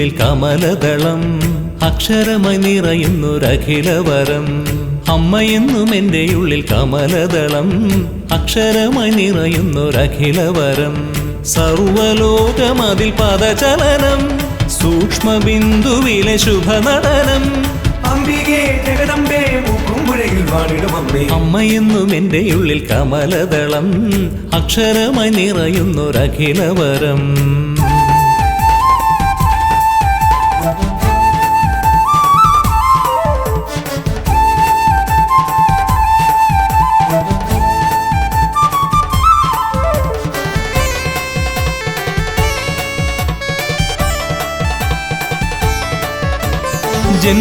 ഉള്ളിൽ കമലദളം അക്ഷരമായി നിറയുന്നൊരഖിലവരം അമ്മയെന്നും എൻ്റെ ഉള്ളിൽ കമലദളം അക്ഷരമായി നിറയുന്നൊരഖിലവരം സർവലോകമതിൽ പദചലനം സൂക്ഷ്മബിന്ദുവിലെ ശുഭനടനം അംബികേ ജഗദംബേ മുക്കുംപുഴയിൽ വാണിടും അമ്മേ അമ്മയെന്നും എൻ്റെ ഉള്ളിൽ കമലദളം അക്ഷരമായി നിറയുന്നൊരഖിലവരം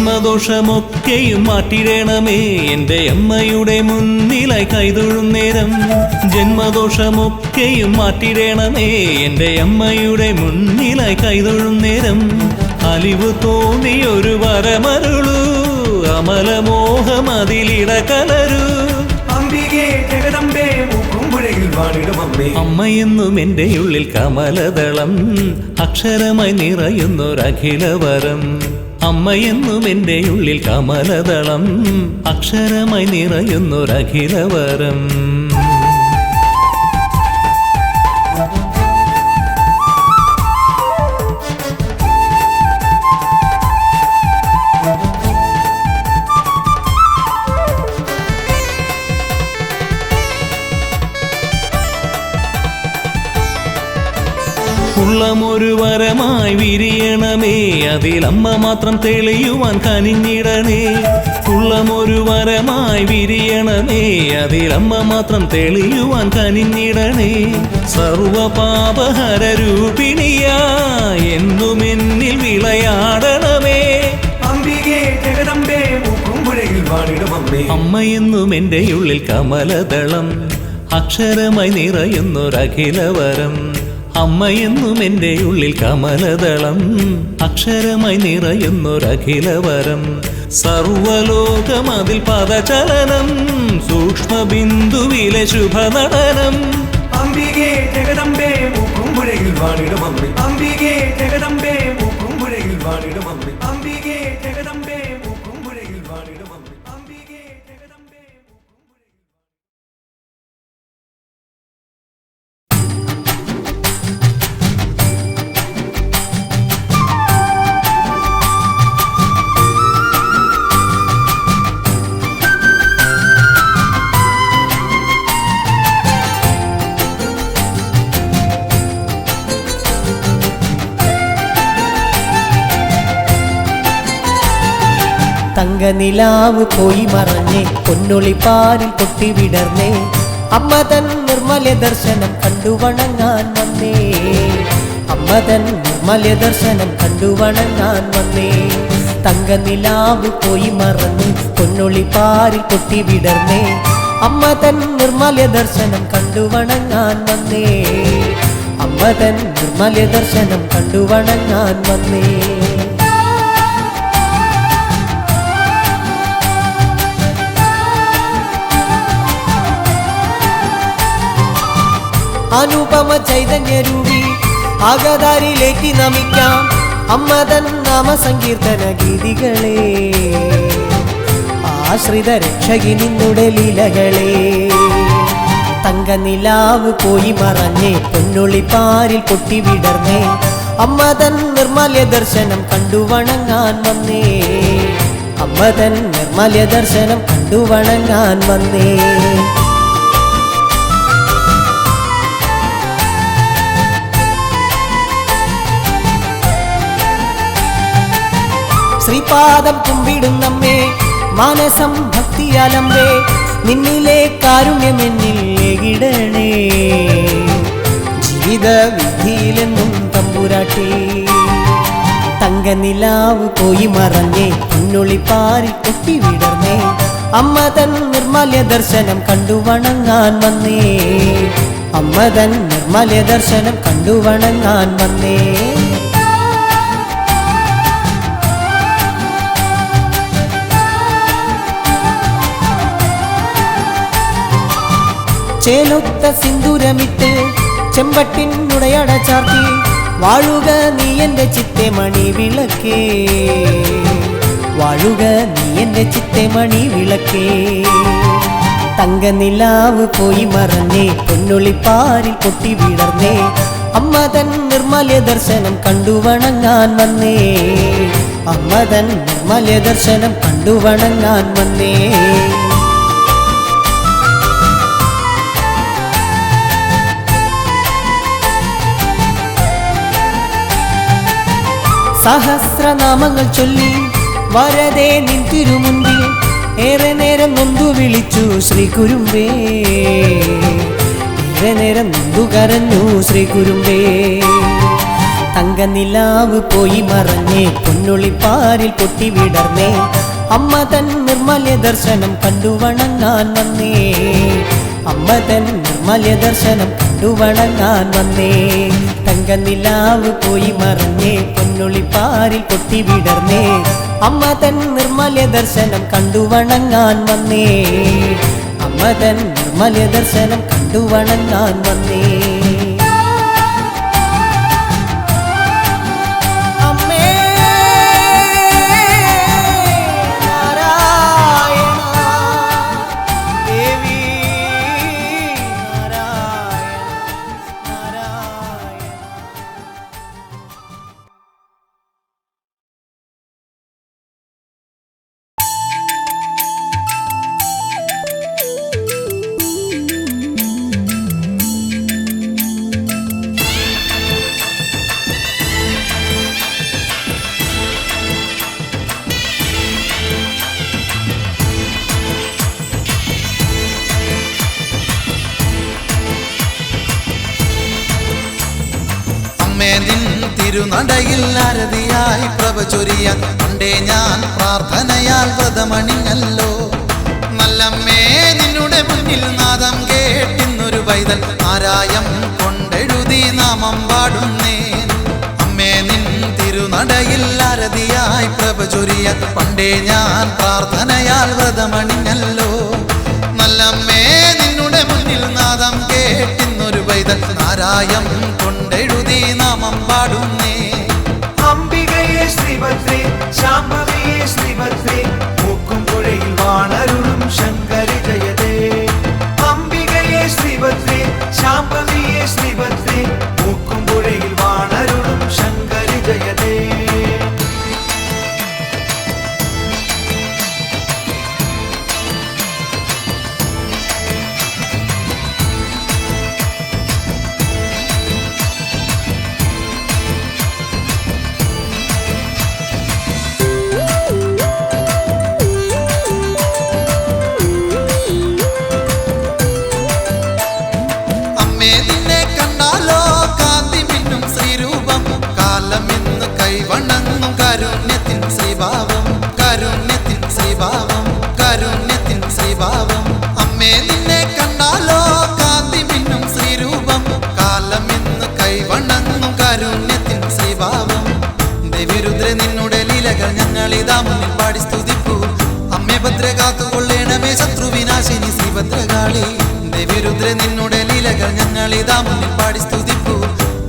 ജന്മദോഷമൊക്കെയും മാറ്റിടണമേ എൻ്റെ അമ്മയുടെ മുന്നിലായി കൈതൊഴും നേരം ജന്മദോഷമൊക്കെയും മാറ്റിടണമേ എൻ്റെ അമ്മയുടെ മുന്നിലായി കൈതൊഴും നേരം അലിവ് തോന്നിയൊരു വരമരുളൂ അമലമോഹം അതിലിടകലരൂ അംബികേ ജഗദംബേ മുക്കുംപുഴയിൽ വാണിടും അമ്മേ അമ്മയെന്നും എൻ്റെ ഉള്ളിൽ കമലദളം അക്ഷരമായി നിറയുന്നൊരഖിലവരം അമ്മയെന്നും എൻ്റെ ഉള്ളിൽ കമലദളം അക്ഷരമായി നിറയുന്നൊരഖിലവരം ഉള്ളമൊരു വരമായി വിരിയണമേ അതിലമ്മ മാത്രം തെളിയുവാൻ കനിഞ്ഞിടണേ ഉള്ളമൊരു വരമായി വിരിയണമേ അതിലമ്മ മാത്രം തെളിയുവാൻ കനിഞ്ഞിടണേ സർവപാപഹര രൂപിണിയാ എന്നും എന്നിൽ വിളയാടണമേ അംബികേ ജഗദംബേ മുക്കുംപുഴയിൽ വാണിടും അമ്മേ അമ്മയെന്നും എൻ്റെ ഉള്ളിൽ കമലദളം അക്ഷരമായി നിറയുന്നൊരഖിലവരം അമ്മയെന്നും എൻ്റെ ഉള്ളിൽ കമലദളം അക്ഷരമായി നിറയുന്നൊരഖിലവരം സർവലോകമതിൽ പദചലനം സൂക്ഷ്മബിന്ദുവിലെ ശുഭനടനം അംബികേ ജഗദംബേ മുക്കുംപുഴയിൽ വാണിടും അമ്മേ അംബികേ ജഗദംബേ മുക്കുംപുഴയിൽ വാണിടും അമ്മേ അംബികേ ജഗദംബേ മുക്കുംപുഴയിൽ വാണിടും അമ്മേ അംബികേ ജഗദംബേ തങ്കനിലാവ് പോയി മറഞ്ഞേ പൊന്നൊളിപ്പാരിൽ പൊട്ടിവിടർന്നേ അമ്മ തൻ നിർമ്മല ദർശനം കണ്ടു വണങ്ങാൻ വന്നേ അമ്മ തൻ നിർമ്മല ദർശനം കണ്ടു വണങ്ങാൻ വന്നേ തങ്കനിലാവ് പോയി മറഞ്ഞേ പൊന്നൊളിപ്പാരിൽ പൊട്ടിവിടർന്നേ അമ്മ തൻ നിർമ്മല ദർശനം കണ്ടു വണങ്ങാൻ വന്നേ അമ്മ തൻ നിർമ്മല ദർശനം കണ്ടു വണങ്ങാൻ വന്നേ അനുപമ ചൈതന്യരൂപി ആഗതാരിലേക്ക് നമിക്കാം അമ്മ തൻ നാമസങ്കീർത്തന ഗീതികളെ ആശ്രിത രക്ഷകി നിന്നുടെ ലീലകളെ തങ്കനിലാവ് പോയി മറഞ്ഞേ പൊന്നൊളിപ്പാരിൽ പൊട്ടിവിടർന്നേ അമ്മ തൻ നിർമ്മല ദർശനം കണ്ടു വണങ്ങാൻ വന്നേ അമ്മ തൻ നിർമ്മല ദർശനം കണ്ടു വണങ്ങാൻ വന്നേ ശ്രീപാദം കുമ്പിടുന്നമ്മേ മാനസം ഭക്തിയാലമ്പേ നിന്നിലെ കാരുണ്യമെന്നിൽ എകിടണേ ജീവിത വിധിയിലെന്നും തമ്പുരാട്ടി തങ്കനിലാവ് പോയി മറഞ്ഞേ പൊന്നൊളിപ്പാരിൽ പൊട്ടിവിടർന്നേ അമ്മ തൻ നിർമ്മല ദർശനം കണ്ടു വണങ്ങാൻ വന്നേ അമ്മ തൻ നിർമ്മല ദർശനം കണ്ടു വണങ്ങാൻ വന്നേ ചേലൊത്ത സിന്ദൂരമിട്ട് ചെമ്പട്ടിനുടയട ചാർത്തി വാഴുക നീ എൻ്റെ ചിത്തെ മണി വിളക്കേ, വാഴുക നീ എൻ്റെ ചിത്തെ മണി വിളക്കേ. തങ്കനിലാവ് പോയി മറന്നേ, പൊന്നൊളിപ്പാരിൽ പൊട്ടി വിടർന്നേ, അമ്മ തൻ നിർമ്മല ദർശനം കണ്ടു വണങ്ങാൻ വന്നേ, അമ്മ തൻ നിർമ്മല ദർശനം കണ്ടു വണങ്ങാൻ വന്നേ. സഹസ്രനാമങ്ങൾ ചൊല്ലി വരദേ നിൻ തിരുമുൻപിൽ ഏറെ നേരം നൊന്തു വിളിച്ചു ശ്രീ കുരുമ്പേ, ഏറെ നേരം നൊന്തു കരഞ്ഞു ശ്രീ കുരുമ്പേ. തങ്കനിലാവ് പോയി മറഞ്ഞേ, പൊന്നൊളിപ്പാരിൽ പൊട്ടി വിടർന്നേ, അമ്മ തൻ നിർമ്മല ദർശനം കണ്ടു വണങ്ങാൻ വന്നേ, അമ്മ തൻ നിർമ്മല ദർശനം കണ്ടു വണങ്ങാൻ വന്നേ. തങ്കനിലാവ് പോയി മറഞ്ഞേ, പൊന്നൊളിപ്പാരിൽ പൊട്ടി വിടർന്നേ, അമ്മ തൻ നിർമ്മല ദർശനം കണ്ടു വണങ്ങാൻ വന്നേ, അമ്മ തൻ നിർമ്മല ദർശനം കണ്ടു വണങ്ങാൻ വന്നേ. തിരുനടയിൽ ആരതിയായി പ്രഭ ചൊരിയാൻ പണ്ടേ ഞാൻ പ്രാർത്ഥനയാൽ വ്രതമണിഞ്ഞല്ലോ. നല്ലമ്മേ നിന്നുടെ മുന്നിൽ നാദം കേട്ടിന്നൊരു പൈതൽ ആരായം കൊണ്ടെഴുതി നാമം പാടുന്നേ. അമ്മേ നിൻ തിരുനടയിൽ ആരതിയായി പ്രഭ ചൊരിയാൻ പണ്ടേ ഞാൻ പ്രാർത്ഥനയാൽ വ്രതമണിഞ്ഞല്ലോ. നല്ലമ്മേ നിന്നുടെ മുന്നിൽ നാദം കേട്ടിന്നൊരു പൈതൽ ആരായം കൊണ്ടെഴുതി നാമം പാടുന്നേ. അംബികയെ ശ്രീഭദ്രേ, ശാംഭവിയെ ശ്രീഭദ്രേ, മൂക്കും പുഴയിൽ വാണരുളും ശങ്കരി ജയതേ. അംബികയെ ശ്രീഭദ്രേ, ശാംഭവിയെ ശ്രീഭദ്രേ, മൂക്കും പുഴയിൽ വാണരുളും ശങ്കരി ജയതേ. ഞങ്ങളിതാ മുന്നിൽ പാടി സ്തുതിപ്പൂ. അമ്മേ ഭദ്ര കാത്തുകൊള്ളേണമേ ശത്രുവിനാശിനി ശ്രീഭദ്രകാളി. ദേവിരുദ്ര നിന്നുടെ ലീലകൾ ഞങ്ങളിതാ മുന്നിൽ പാടി സ്തുതിപ്പൂ.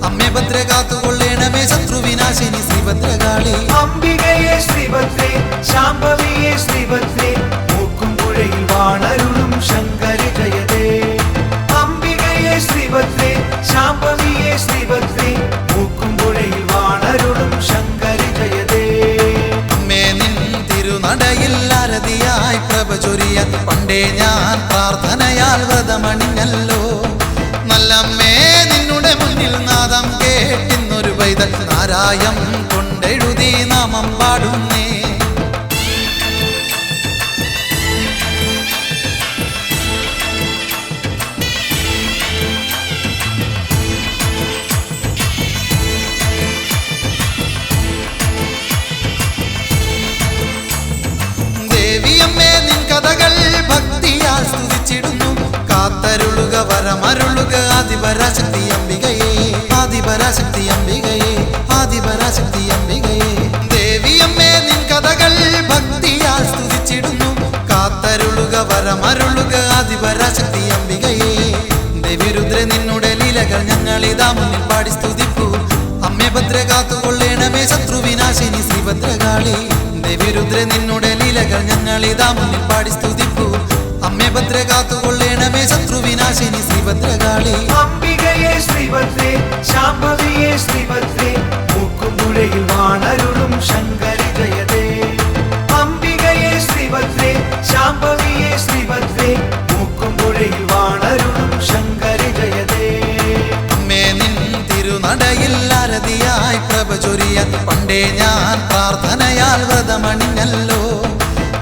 അമ്മേ ഭദ്ര കാത്തുകൊള്ളേണമേ ശത്രുവിനാശിനി ശ്രീഭദ്രകാളി. അംബികയെ ശ്രീഭദ്രേ, ശാംഭവിയെ ശ്രീഭദ്രേ, മൂക്കും പുഴയിൽ വാണരുളും ശങ്കരി ജയതേ. അംബികയെ ശ്രീഭദ്രേ, ശാംഭവിയെ ശ്രീഭദ്രേ, മൂക്കും പുഴയിൽ വാണരുളും ശങ്കരി ജയതേ. നടയിൽ ആരതിയായി പ്രഭ ചൊരിയാൻ പണ്ടേ ഞാൻ പ്രാർത്ഥനയാൽ വ്രതമണിഞ്ഞല്ലോ. നല്ലമ്മേ നിന്നുടെ മുന്നിൽ നാദം കേട്ടിന്നൊരു പൈതൽ നാരായം കൊണ്ടെഴുതി നാമം പാടുന്നേ. ദേവിയമ്മേ നിൻ കഥകൾ ഭക്തിയാൽ സ്തുതിച്ചിടുന്നു. കാത്തരുളുക വരമരുളുക ആദിപരാശക്തി അംബികയെ, ആദിപരാശക്തി അംബികയെ, ആദിപരാശക്തി അംബികയെ. ദേവിയമ്മേ നിൻ കഥകൾ ഭക്തിയാൽ സ്തുതിച്ചിടുന്നു. കാത്തരുളുക വരമരുളുക ആദിപരാശക്തി അംബികയെ. ദേവിരുദ്ര നിന്നുടെ ലീലകൾ ഞങ്ങളിതാ മുന്നിൽ പാടി സ്തുതിപ്പൂ. അമ്മേ ശ്രീഭദ്രകാളി. ദേവി രുദ്ര നിന്നുടെ ലീലകൾ ഞങ്ങളിതാ മുന്നിൽ പാടി സ്തുതിപ്പൂ. അമ്മേ ഭദ്ര കാത്തുകൊള്ളേണമേ ശത്രുവിനാശിനി ശ്രീഭദ്രകാളി. അംബികയെ ശ്രീഭദ്രേ ശാംഭവിയെ ശ്രീഭദ്രേ മൂക്കുംപുഴയിൽ വാണരുളും ശങ്കരി ജയതേ. അംബികയെ ശ്രീഭദ്രേ ശാംഭവിയെ ശ്രീഭദ്രേ മൂക്കുംപുഴയിൽ വാണരുളും ശങ്കരി ജയതേ. അമ്മേ നിൻ തിരുനടയിൽ ആരതിയായി പ്രഭ ചൊരിയാൻ പണ്ടേ ഞാൻ പ്രാർത്ഥനയാൽ വ്രതമണിഞ്ഞല്ലോ.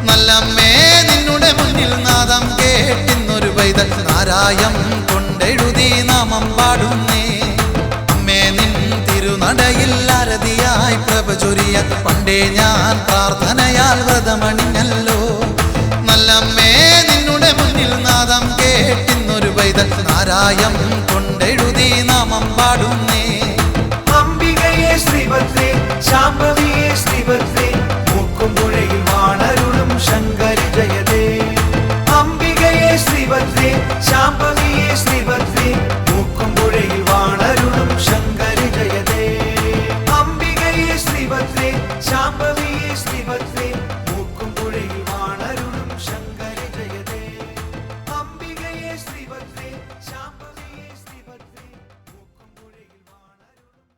നല്ലമ്മേ നിന്നുടെ മുന്നിൽ നാദം കേട്ടിന്നൊരു പൈതൽ നാരായം കൊണ്ടെഴുതി നാമം പാടുന്നേ. അമ്മേ നിൻ തിരുനടയിൽ ആരതിയായി പ്രഭ ചൊരിയാൻ പണ്ടേ ഞാൻ പ്രാർത്ഥനയാൽ വ്രതമണിഞ്ഞല്ലോ. നല്ലമ്മേ നിന്നുടെ മുന്നിൽ നാദം കേട്ടിന്നൊരു പൈതൽ നാരായം കൊണ്ടെഴുതി നാമം പാടുന്നേ. അംബികയെ ശ്രീഭദ്രേ ശാംഭവിയെ ശ്രീഭദ്രേ മൂക്കുംപുഴയിൽ വാണരുളും ശങ്കരി ജയതേ. അംബികയെ ശ്രീഭദ്രേ ശാംഭവിയെ ശ്രീഭദ്രേ മൂക്കുംപുഴയിൽ വാണരുളും ശങ്കരി ജയതേ. അംബികയെ ശ്രീഭദ്രേ ശാംഭവിയെ ശ്രീഭദ്രേ മൂക്കുംപുഴയിൽ വാണരുളും ശങ്കരി ജയതേ. അംബികയെ ശ്രീഭദ്രേ ശാംഭവിയെ ശ്രീഭദ്രേ മൂക്കുംപുഴയിൽ വാണരുളും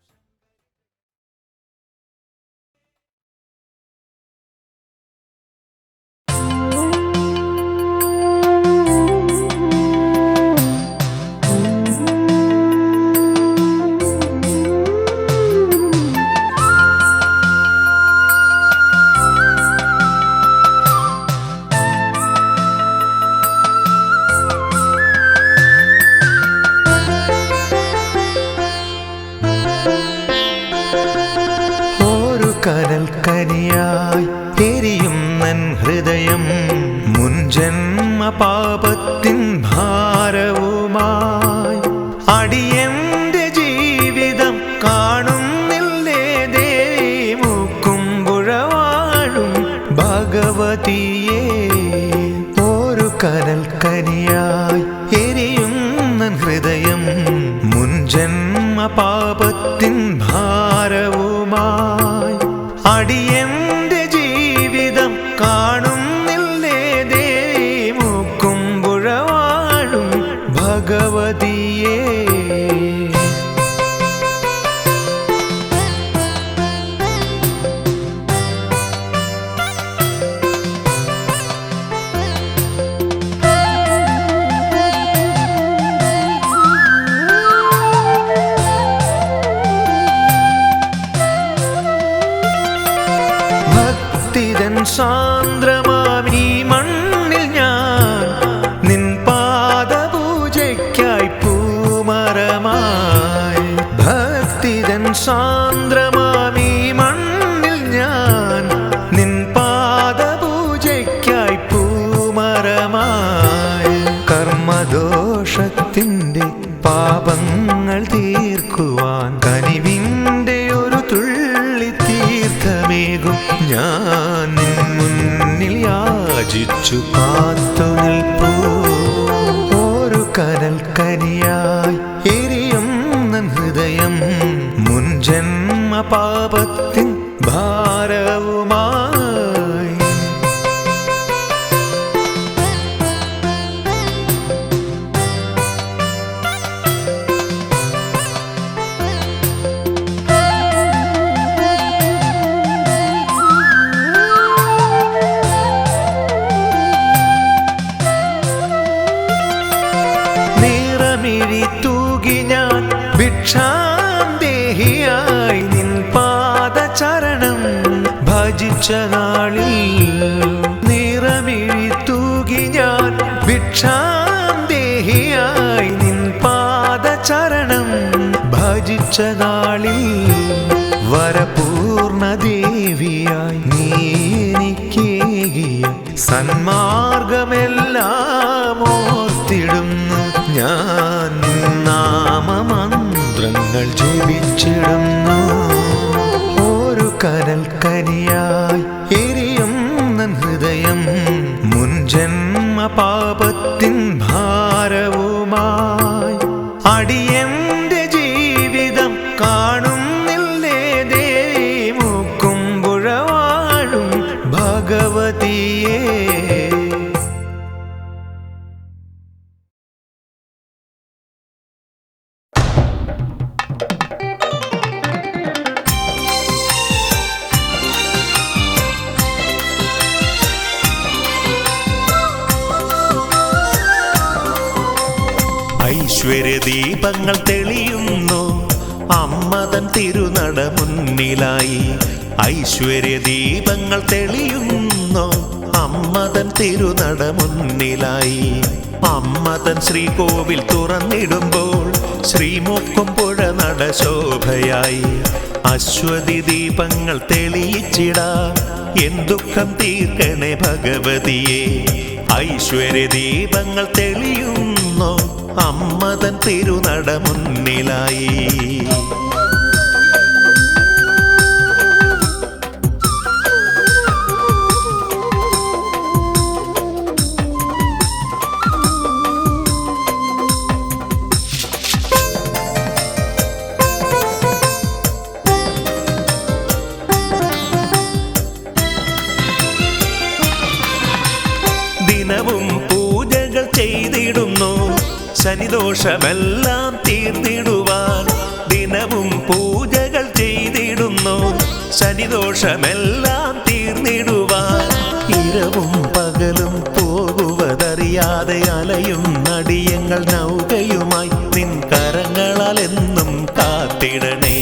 കനൽക്കനിയായി എരിയുന്നൻ ഹൃദയം മുൻജന്മ പാപത്തിൻ ഭാരവുമായി അടിയന്റെ ജീവിതം കാണുന്നില്ലേ ദേവി മൂക്കുംപുഴ വാഴും ഭഗവതിയേ. ഒരു കനൽക്കനിയായി എരിയുന്നൻ ഹൃദയം മുൻജന്മ പാപത്തിൻ ഭാരവുമായി അടിയന്റെ ജീവിതം കാണുന്നില്ലേ ദേവി മൂക്കുംപുഴ വാഴും ഭഗവതിയേ. സാന്ദ്രമാമീ മണ്ണിൽ ഞാൻ നിൻ പാദപൂജയ്ക്കായി പൂമരമായി. ഭക്തിതൻ സാന്ദ്രമാമീ മണ്ണിൽ ഞാൻ നിൻ പാദപൂജയ്ക്കായി പൂമരമായി. കർമ്മദോഷത്തിൻ്റെ പാപങ്ങൾ തീർക്കുവാൻ കനിവിൻ്റെ ഒരു തുള്ളി തീർത്ഥമേകും ഞാൻ നിൻ മുന്നിൽ യാചിച്ചു കാത്തു നിൽപ്പൂ. ഒരു കനൽക്കനിയായി എരിയുന്നൻ ഹൃദയം മുൻജന്മ പാപത്തിൻ ഭാരവുമായി. തൂകി ഞാൻ ഭിക്ഷാന്തേഹിയായി നിൻ പാദചരണം ഭജിച്ച നാളിൽ. നിറമിഴി തൂകി ഞാൻ ഭിക്ഷാന്തേഹിയായി നിൻ പാദചരണം ഭജിച്ച നാളിൽ. വരപൂർണ ദേവിയായി നീ എനിക്കേകിയ സന്മാർഗമെല്ലാം ഓർത്തിടുന്നു ഞാൻ. നാമമന്ത്രങ്ങൾ ജപിച്ചിടുന്നു. ഒരു കനൽക്കനിയായി എരിയുന്നൻ ഹൃദയം മുൻജന്മ പാപത്തിൻ ഭാരവുമായി അടിയന്റെ ജീവിതം കാണുന്നില്ലേ ദേവി മൂക്കുംപുഴ ഭഗവതിയേ. ഐശ്വര്യദീപങ്ങൾ തെളിയുന്നു അമ്മതൻ തിരുനട മുന്നിലായി. ഐശ്വര്യദീപങ്ങൾ തെളിയുന്നു അമ്മതൻ തിരുനട മുന്നിലായി. അമ്മതൻ ശ്രീകോവിൽ തുറന്നിടുമ്പോൾ ശ്രീമുക്കുംപുഴ നട ശോഭയായി. അശ്വതി ദീപങ്ങൾ തെളിയിച്ചിടാ എൻ ദുഃഖം തീർക്കണേ ഭഗവതിയെ. ഐശ്വര്യദീപങ്ങൾ തെളിയുന്നു അമ്മതൻ തിരുനട മുന്നിലായി. ദിനവും പൂജകൾ ചെയ്തിടുന്നു ശനിദോഷമെല്ലാം തീർന്നിടുവാൻ. ദിനവും പൂജകൾ ചെയ്തിടുന്നു ശനിദോഷമെല്ലാം തീർന്നിടുവാൻ. ഇരവും പകലും പോകുവതറിയാതെ അലയും നടിയങ്ങൾ നൗകയുമായി നിൻ കരങ്ങളാൽ എന്നും കാത്തിടണേ.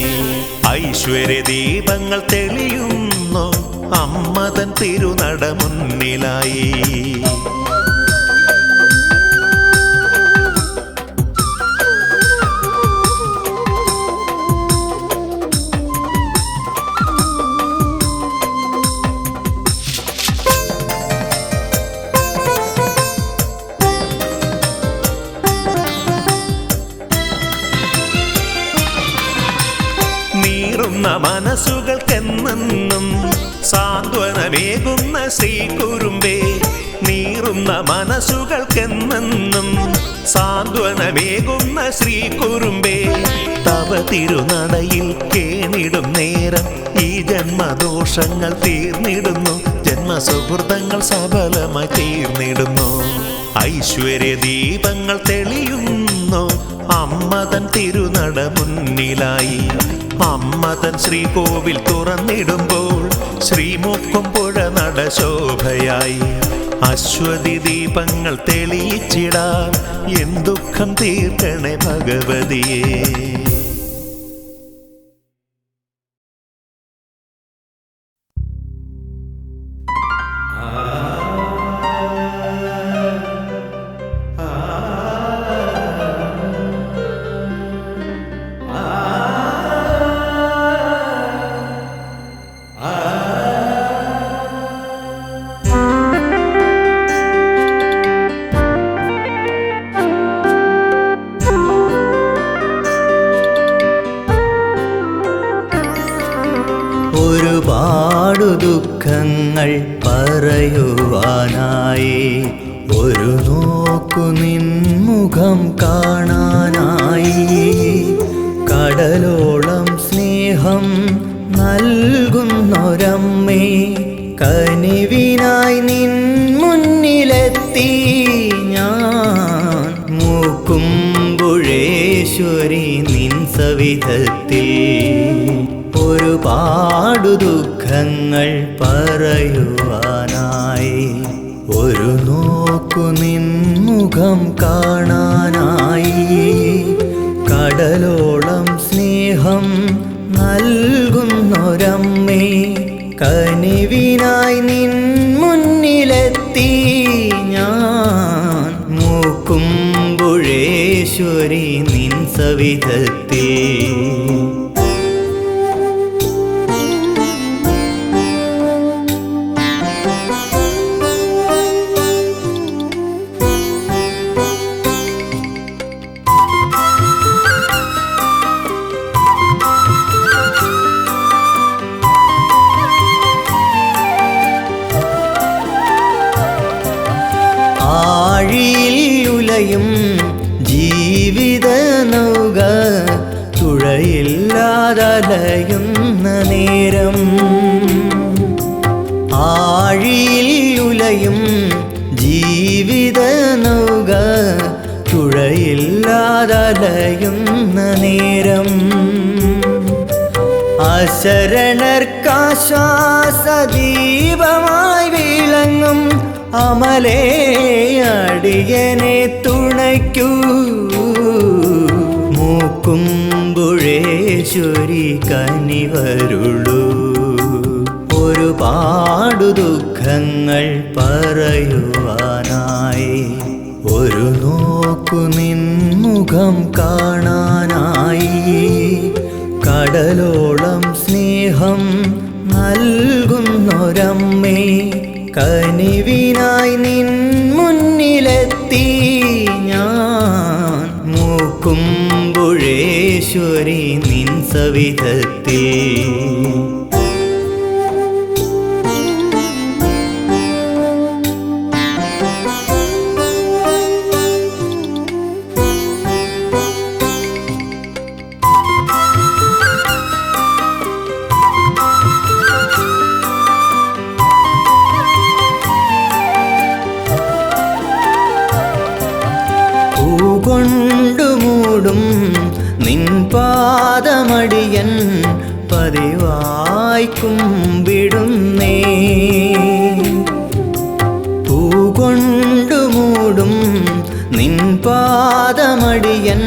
ഐശ്വര്യദീപങ്ങൾ തെളിയുന്നു അമ്മതൻ തിരുനട മുന്നിലായി. നീറുന്ന മനസ്സുകൾക്കെന്നും സാന്ത്വനമേകുന്ന ശ്രീകുറുമ്പേ. നീറുന്ന മനസ്സുകൾക്കെന്നും സാന്ത്വനമേകുന്ന ശ്രീകുറുമ്പേ. തവ തിരുനടയിൽ കേണിടും നേരം ഈ ജന്മദോഷങ്ങൾ തീർന്നിടുന്നു. ജന്മസുഹൃതങ്ങൾ സഫലമായി തീർന്നിടുന്നു. ഐശ്വര്യദീപങ്ങൾ തെളിയുന്നു അമ്മതൻ തിരുനട മുന്നിലായി. അമ്മതൻ ശ്രീകോവിൽ തുറന്നിടുമ്പോൾ ശ്രീമുക്കുംപുഴ നട ശോഭയായി. അശ്വതി ദീപങ്ങൾ തെളിയിച്ചിടാൻ എൻ ദുഃഖം തീർക്കണേ ഭഗവതിയേ. ഒരുപാടു ദുഃഖങ്ങൾ പറയുവാനായി, ഒരു നോക്കു നിൻമുഖം കാണാനായി. കടലോളം സ്നേഹം നൽകുന്നൊരമ്മേ, കനിവിനായി നിൻ മുന്നിലെത്തി ഞാൻ. മൂക്കുംപുഴേശ്വരി നിൻ സവിധത്തിൽ ഒരുപാടു ദുഃഖങ്ങൾ പറയുവാനായി, ഒരു നോക്കു നിൻമുഖം കാണാനായി. കടലോളം സ്നേഹം നൽകുന്നൊരമ്മേ, കനിവിനായി നിൻ മുന്നിലെത്തി ഞാൻ. മൂക്കുംപുഴേശ്വരി നിൻ സവിധത്തിൽ ആഴിയുലയും ജീവിത നൗക തുഴയില്ലാതലയുന്ന നേരം, ആഴിയിൽ തുഴയും ജീവിത നൗക തുഴയില്ലാതലയുന്ന നേരം അശരണർക്കാശ്വാസദീപമായി വിളങ്ങും അമലേ അടിയനെ തുണയ്ക്കൂ മൂക്കുമ്പുഴേശ്വരി കനിവരുളൂ ഒരുപാടു ദുഃഖങ്ങൾ പറയുവാനായി ഒരു നോക്കു നിൻമുഖം കാണാനായി കടലോളം സ്നേഹം നൽകുന്നൊരമ്മേ കനിവിനായി നിൻ മുന്നിലെത്തി ഞാൻ മൂക്കുമ്പുഴേശ്വരി നിൻ സവിധത്തിൽ കൊണ്ടുമൂടും നിൻ പാദമടിയൻ പതിവായി കുമ്പിടുന്നേ പൂകൊണ്ടുമൂടും നിൻ പാദമടിയൻ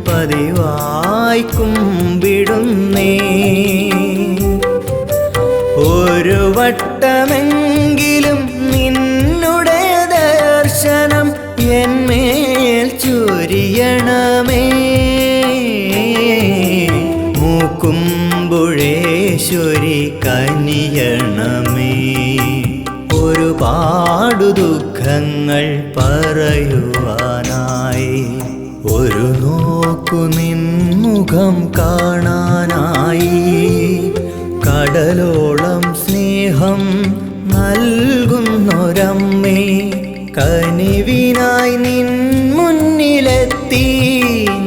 പതിവായി കുമ്പിടുന്നേ ഒരു വട്ടമെങ്കിലും നിന്നുടെ ദർശനം എന്മേൽ ചൊരിയണമേ മൂക്കുമ്പുഴേശ്വരി കനിയണമേ ഒരുപാടു ദുഃഖങ്ങൾ പറയുവാനായി ഒരു നോക്കു നിൻമുഖം കാണാനായി കടലോളം സ്നേഹം നൽകുന്നൊരമ്മേ കനിവിനായി നിൻ മുന്നിലെത്തി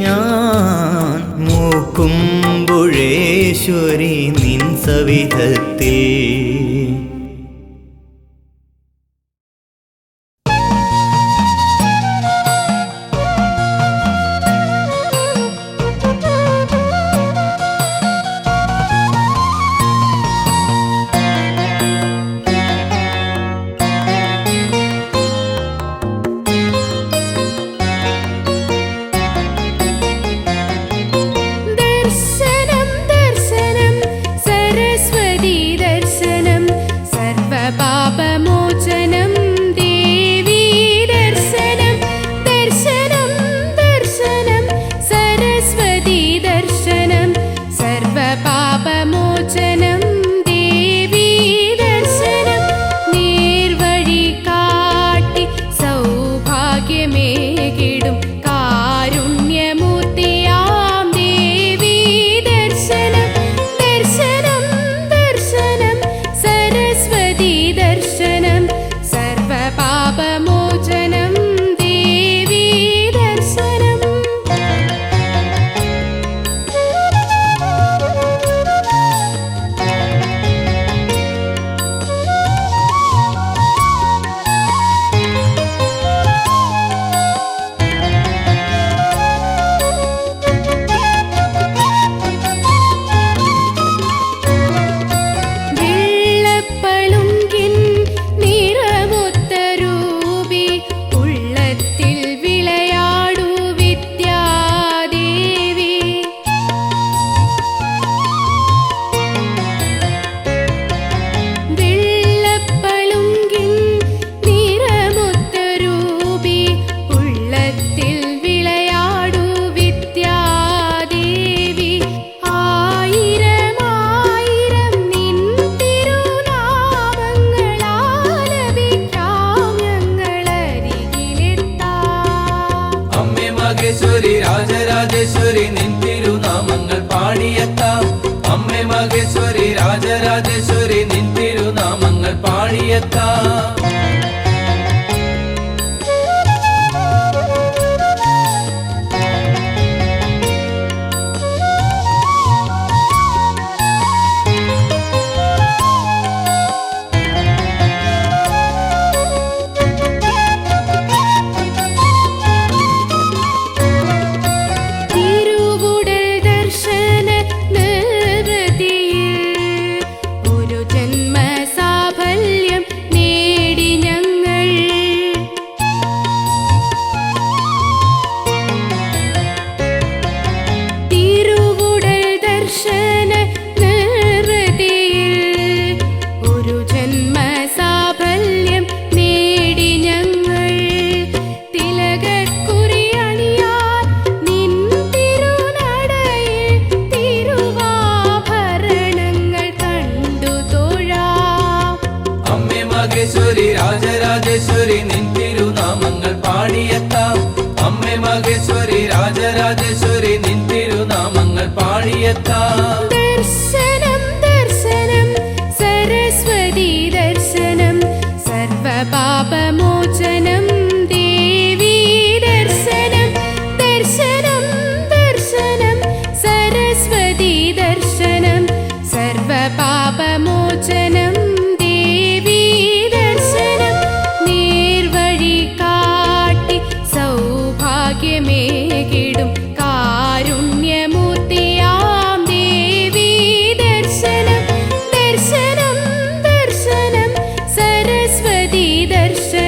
ഞാൻ മൂക്കുമ്പുഴേശ്വരി നിൻ സവിധത്തിൽ രാജരാജേശ്വരി നിൻ തിരുനാമങ്ങൾ പാടിയെത്താം. അമ്മേ മഹേശ്വരി രാജരാജേശ്വരി നിൻ തിരുനാമങ്ങൾ പാടിയെത്താം. മഹേശ്വരി രാജരാജേശ്വരി നിൻ തിരുനാമങ്ങൾ പാടിയെത്താം അമ്മേ മഹേശ്വരി രാജരാജേശ്വരി നിൻ തിരുനാമങ്ങൾ പാടിയെത്താം ദർശനം ദർശനം സരസ്വതി ദർശനം സർവപാപമോചനം ദേവി ദർശനം ദർശനം ദർശനം സരസ്വതി ദർശനം സർവപാപമോചനം ദേവി ദർശനം നേർവഴി കാട്ടി സൗഭാഗ്യമേകിടും കാരുണ്യമൂർത്തിയാം ദേവി ദർശനം ദർശനം ദർശനം സരസ്വതി ദർശനം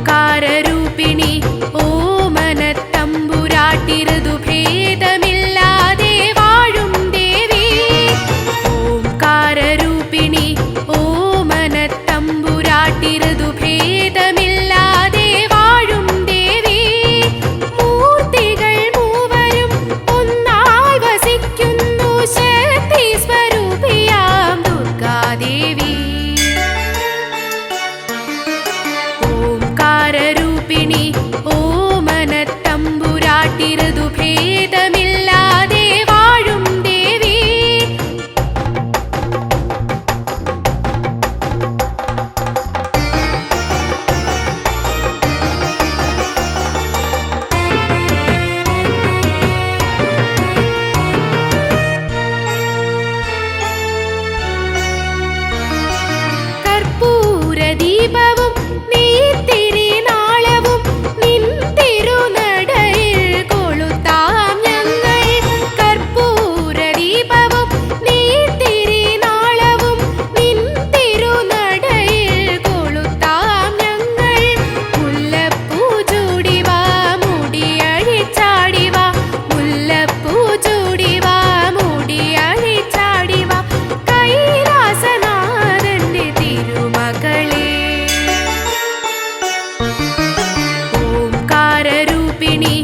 ഓംകാരരൂപിണി ഓമനത്തമ്പുരാട്ടിരതു ഭേദമില്ലാതെ വാഴും ദേവി. ഓംകാരരൂപിണി ഓമനത്തമ്പുരാട്ടിരതു ഭേദമില്ലാതെ വാഴും ദേവി. മൂർത്തികൾ മൂവരും ഒന്നായി വസിക്കുന്നു ശക്തി സ്വരൂപിയാം ദുർഗാദേവി. ഓംകാരരൂപിണി ഓമനത്തമ്പുരാട്ടിരതു ഭേദമില്ലാതെ വാഴും ദേവി. കർപ്പൂരദീപവും നീത്തിരിനാളവും നിൻ തിരുനടയിൽ കൊളുത്താം ഞങ്ങൾ. കർപ്പൂരദീപവും നീത്തിരിനാളവും നിൻ തിരുനടയിൽ കൊളുത്താം ഞങ്ങൾ. മുല്ലപ്പൂ ചൂടിവാ മുടിയഴിച്ചാടിവാ, മുല്ലപ്പൂ ചൂടിവാ മുടിയഴിച്ചാടിവാ, കൈലാസനാഥന്റെ തിരുമകളെ. ഓംകാരരൂപിണി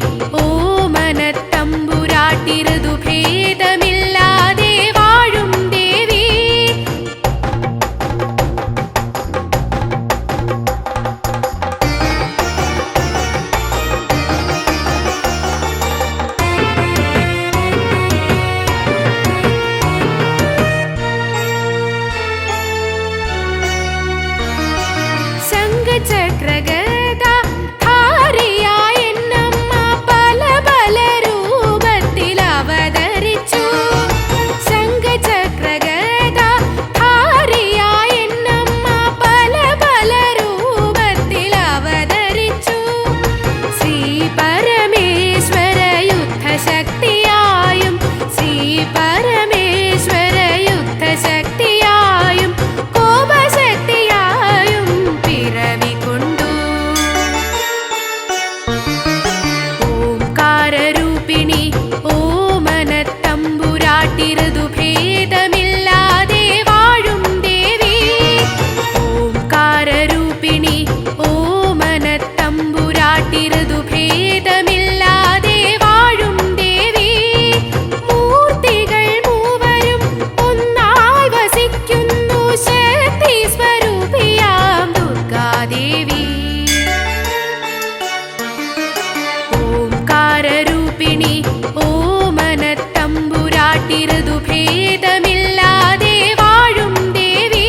ഓമനത്തമ്പുരാട്ടിരതു ഭേദമില്ലാതെ വാഴും ദേവി. ശംഖചക്രഗദ ധാരിയായ എന്നമ്മ പല പല രൂപത്തിൽ അവതരിച്ചു. ശംഖചക്രഗദ ധാരിയായ എന്നമ്മ പല പല രൂപത്തിൽ അവതരിച്ചു. ശ്രീ പരമേശ്വര യുദ്ധശക്തിയായും, ശ്രീ പരമേശ്വര യുദ്ധശക്തിയായും കോപശക്തിയായും പിറവികൊണ്ടു. ഓംകാരരൂപിണി ഓമനത്തമ്പുരാട്ടിരതു ഭേദമില്ലാതെ വാഴും ദേവി. ഓംകാരരൂപിണി ഓമനത്തമ്പുരാട്ടിരതു ഭേദമില്ലാതെ വാഴും ദേവി. മൂർത്തികൾ മൂവരും ഒന്നായി വസിക്കുന്നു ശക്തി സ്വരൂപിയാം ദുർഗാദേവി. ഓംകാരരൂപിണി ഓമനത്തമ്പുരാട്ടിരതു ഭേദമില്ലാതെ വാഴും ദേവി.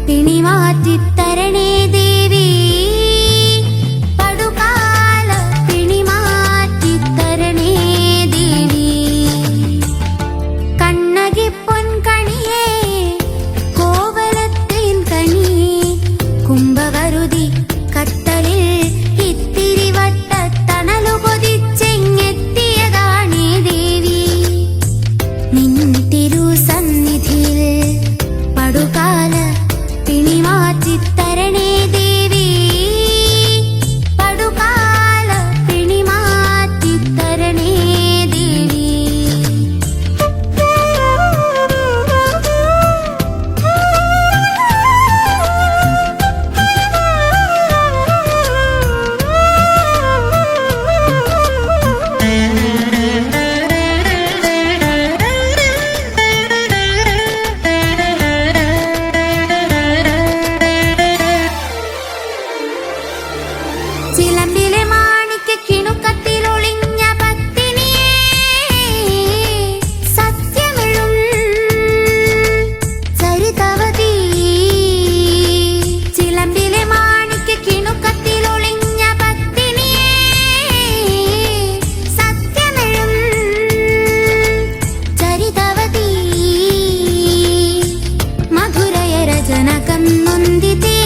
പിണിമാറ്റിത്തരണേ ദേവി പടുകാല പിണിമാറ്റിത്തരണേ ദേവി കണ്ണകി പൊൻകണിയേ കോവലത്തേൻ കനി കുംഭകരുതി കത്തലിൽ ഇത്തിരി വട്ടത്തണലു കൊതിച്ചെങ്ങെത്തിയതാണേ ദേവി നിൻ തിരുസന്നിധിയിൽ പടുകാല പിണിമാറ്റിത്തരണേ ദേവി പടുകാല പിണിമാറ്റിത്തരണേ ദേവി ചിലമ്പിലെ മാണിക്യ കിണുക്കത്തിലൊളിഞ്ഞ പത്തിനിയേ സത്യമെഴും ചരിതവതി ചിലമ്പിലെ മാണിക്യ കിണുക്കത്തിലൊളിഞ്ഞ പത്തിനിയേ സത്യമെഴും ചരിതവതി മധുരയ രചനകം നൊന്ദിതേ